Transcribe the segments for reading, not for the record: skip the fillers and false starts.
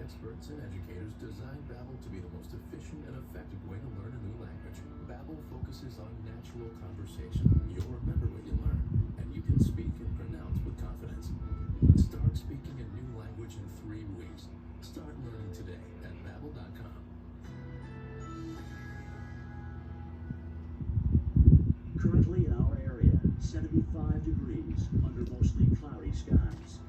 experts and educators designed Babbel to be the most efficient and effective way to learn a new language. Babbel focuses on natural conversation. You'll remember what you learn, and you can speak and pronounce with confidence. Start speaking a new language in 3 weeks. Start learning today at Babbel.com. Currently in our area, 75 degrees under mostly cloudy skies.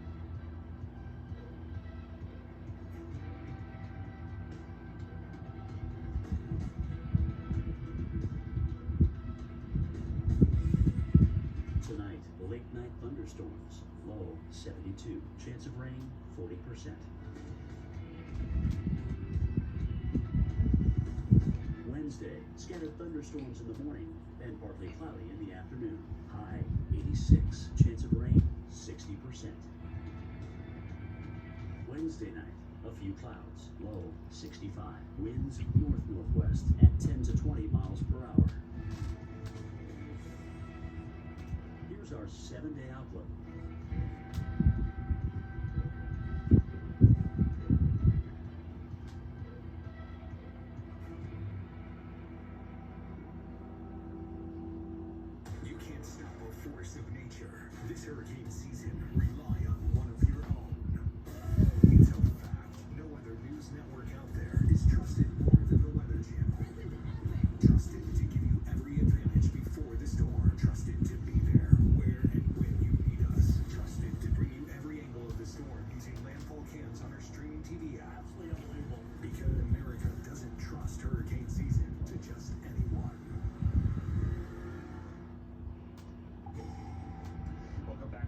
Tonight, late night thunderstorms, low 72. Chance of rain, 40%. Wednesday, scattered thunderstorms in the morning and partly cloudy in the afternoon. High 86. Chance of rain 60%. Wednesday night, a few clouds. Low 65. Winds north-northwest at 10 to 20 miles per hour. Here's our 7-day outlook. Force of nature. This hurricane season, rely on one of your own. It's a fact. No other news network out there is trusted more than the Weather Channel. Trusted to give you every advantage before the storm. Trusted to be there where and when you need us. Trusted to bring you every angle of the storm using landfall cams on our streaming TV app. Absolutely unbelievable. Because America doesn't trust hurricane season to just anyone.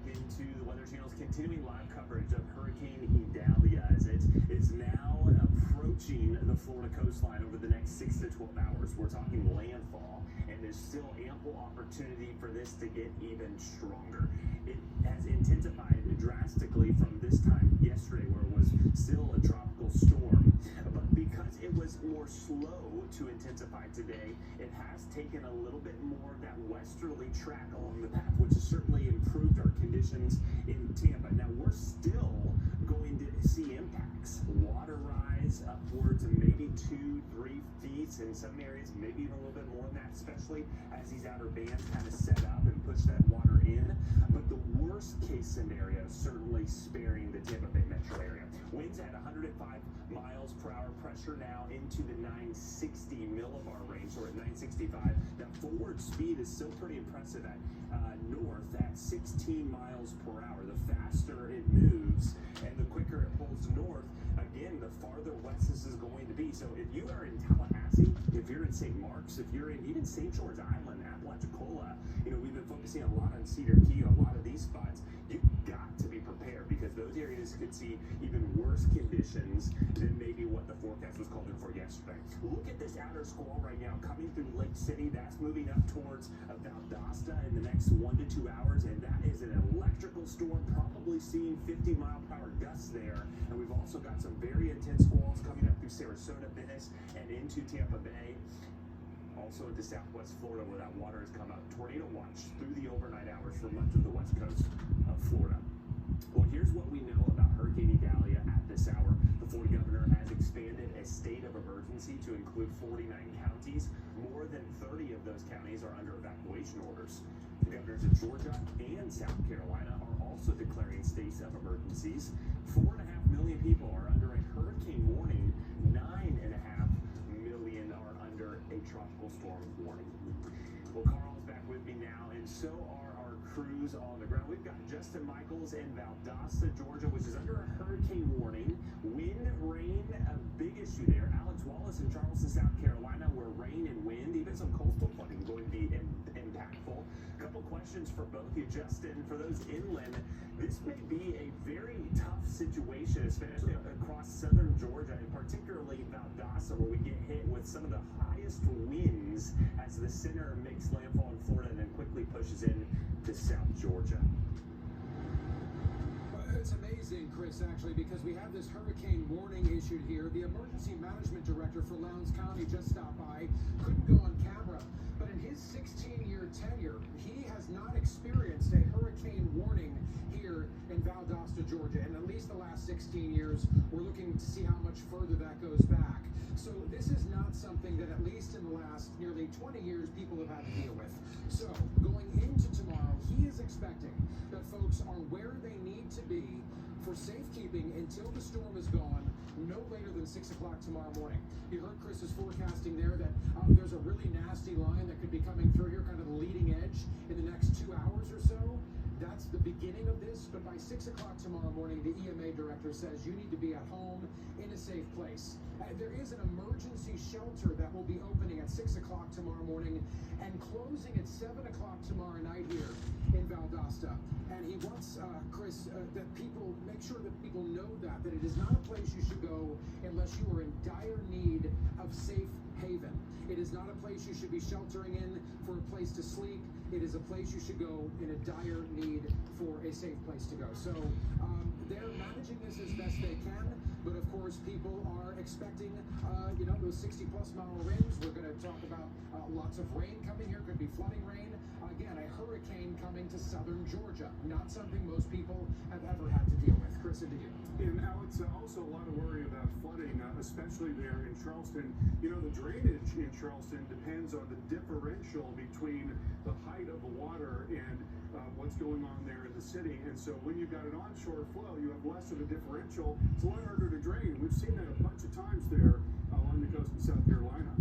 Into the Weather Channel's continuing live coverage of Hurricane Idalia as it is now approaching the Florida coastline over the next 6 to 12 hours. We're talking landfall, and there's still ample opportunity for this to get even stronger. It has intensified drastically from this time yesterday, where it was still a tropical storm, but because it was more slow to intensify today, it has taken a little bit more of that westerly track along the path, which has certainly improved our conditions in Tampa. Now, we're still going to see impacts. Water rise upwards of maybe 2-3 feet in some areas, maybe even a little bit more than that, especially as these outer bands kind of set up and push that water in. But the worst case scenario is certainly sparing the Tampa Bay metro area. Winds at 105 miles per hour, pressure now into the 960 millibar range, or at 965. That forward speed is still pretty impressive at north at 16 miles per hour. The faster it moves and the quicker it pulls north, again, the farther west this is going to be. So if you are in Tallahassee, if you're in St. Marks, if you're in even St. George Island, Apalachicola, we've been focusing a lot on Cedar Key, a lot of these spots. You've got to be prepared, because those areas could see even worse conditions than maybe what the forecast was calling for yesterday. Look at this outer squall right now coming through Lake City. That's moving up towards Valdosta in the next 1 to 2 hours, and that is an electrical storm, probably seeing 50-mile-per-hour gusts there. And we've also got some very intense squalls coming up through Sarasota, Venice, and into Tampa Bay. Also into southwest Florida, where that water has come up. Tornado watch through the overnight hours for much of the west coast of Florida. Well, here's what we know about Hurricane Idalia at this hour. The Florida governor has expanded a state of emergency to include 49 counties. More than 30 of those counties are under evacuation orders. The governors of Georgia and South Carolina are also declaring states of emergencies. 4.5 million people are under a hurricane warning. 9.5 million are under a tropical storm warning. Well, Carl's back with me now, and so are our crews on the ground. We've got Justin Michaels in Valdosta, Georgia, which is under a hurricane warning. Wind, rain, a big issue there. Alex Wallace in Charleston, South Carolina, where rain and wind, even some coastal flooding, going to be impactful. A couple questions for both you, Justin. For those inland, this may be a very tough situation, especially across southern Georgia, and particularly Valdosta, where we get hit with some of the highest winds as the center makes landfall in Florida and then quickly pushes in to South Georgia. It's amazing, Chris, actually, because we have this hurricane warning issued here. The emergency management director for Lowndes County just stopped by, couldn't go on camera, but in his 16-year tenure, he has not experienced a hurricane warning here in Valdosta, Georgia. And at least least the last 16 years. We're looking to see how much further that goes back. So this is not something that, at least in the last nearly 20 years, people have had to deal with. So going into tomorrow, he is expecting that folks are where they need to be for safekeeping until the storm is gone, no later than 6 o'clock tomorrow morning. You heard Chris's forecasting there that there's a really nasty line that could be coming through here, kind of the leading edge in the next 2 hours or so. That's the beginning of this, but by 6 o'clock tomorrow morning, the EMA director says you need to be at home in a safe place. There is an emergency shelter that will be opening at 6 o'clock tomorrow morning and closing at 7 o'clock tomorrow night here in Valdosta. And he wants, Chris, that people make sure that people know that it is not a place you should go unless you are in dire need of safe haven. It is not a place you should be sheltering in for a place to sleep. It is a place you should go in a dire need for a safe place to go. So they're managing this as best they can, but of course people are expecting, those 60-plus mile winds. We're going to talk about lots of rain coming here. Could be flooding rain. Again, a hurricane coming to southern Georgia. Not something most people have ever had to deal with. Chris, into you. And Alex, also a lot of worry about flooding, especially there in Charleston. You know, the drainage in Charleston depends on the differential between the height of the water and what's going on there in the city. And so when you've got an onshore flow, you have less of a differential. It's a lot harder to drain. We've seen that a bunch of times there along the coast of South Carolina.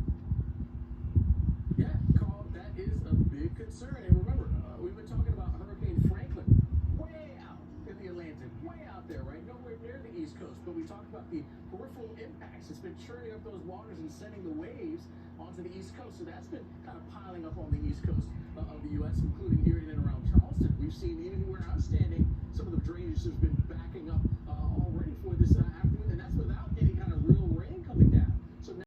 Yeah, Carl, that is a big concern. And remember, we've been talking about Hurricane Franklin way out in the Atlantic, way out there, right? Nowhere near the East Coast. But we talked about the peripheral impacts. It's been churning up those waters and sending the waves onto the East Coast. So that's been kind of piling up on the East Coast of the U.S., including here in and around Charleston. We've seen even where I'm standing, some of the drainage has been backing up